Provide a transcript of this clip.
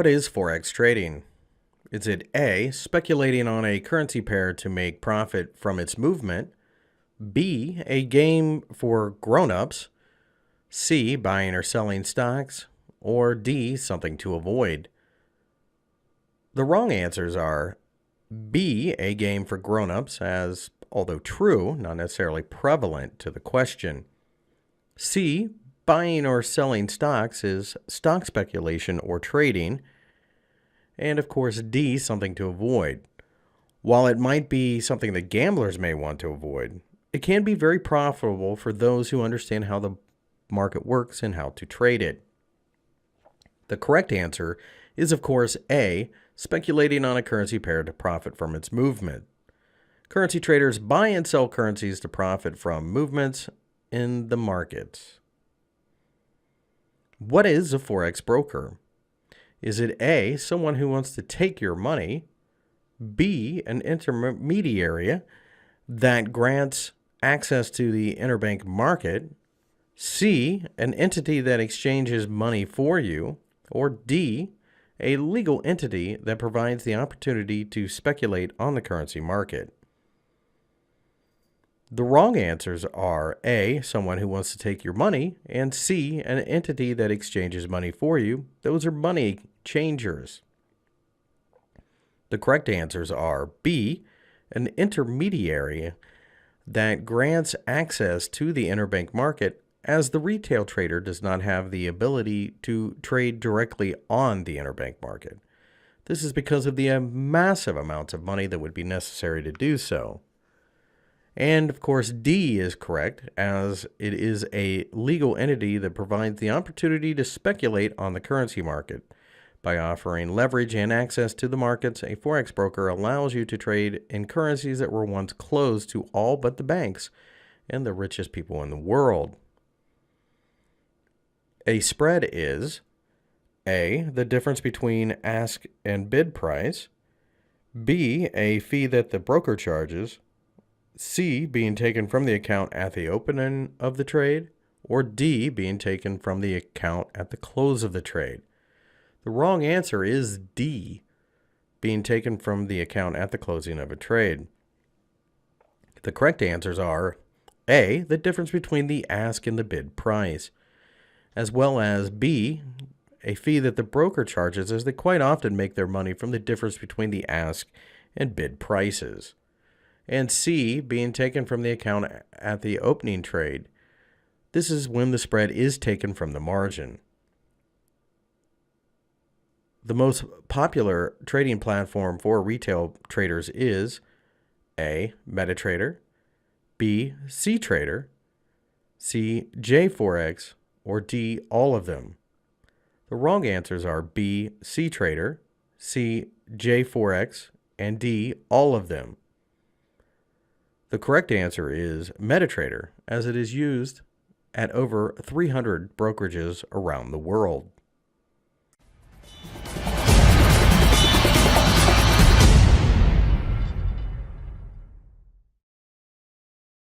What is Forex trading? Is it A, speculating on a currency pair to make profit from its movement? B, a game for grown-ups? C, buying or selling stocks? Or D, something to avoid? The wrong answers are B, a game for grown-ups, as, although true, not necessarily prevalent to the question. C, buying or selling stocks is stock speculation or trading. And of course, D, something to avoid. While it might be something that gamblers may want to avoid, it can be very profitable for those who understand how the market works and how to trade it. The correct answer is, of course, A, speculating on a currency pair to profit from its movement. Currency traders buy and sell currencies to profit from movements in the markets. What is a Forex broker? Is it A, someone who wants to take your money? B, an intermediary that grants access to the interbank market? C, an entity that exchanges money for you? Or D, a legal entity that provides the opportunity to speculate on the currency market? The wrong answers are A, someone who wants to take your money, and C, an entity that exchanges money for you. Those are money changers. The correct answers are B, an intermediary that grants access to the interbank market, as the retail trader does not have the ability to trade directly on the interbank market. This is because of the massive amounts of money that would be necessary to do so. And of course, D is correct, as it is a legal entity that provides the opportunity to speculate on the currency market. By offering leverage and access to the markets, a Forex broker allows you to trade in currencies that were once closed to all but the banks and the richest people in the world. A spread is A, the difference between ask and bid price, B, a fee that the broker charges, C, being taken from the account at the opening of the trade, or D, being taken from the account at the close of the trade. The wrong answer is D, being taken from the account at the closing of a trade. The correct answers are A, the difference between the ask and the bid price, as well as B, a fee that the broker charges, as they quite often make their money from the difference between the ask and bid prices. And C, being taken from the account at the opening trade. This is when the spread is taken from the margin. The most popular trading platform for retail traders is A, MetaTrader, B, CTrader, C, JForex, or D, all of them. The wrong answers are B, CTrader, C, JForex, and D, all of them. The correct answer is MetaTrader, as it is used at over 300 brokerages around the world.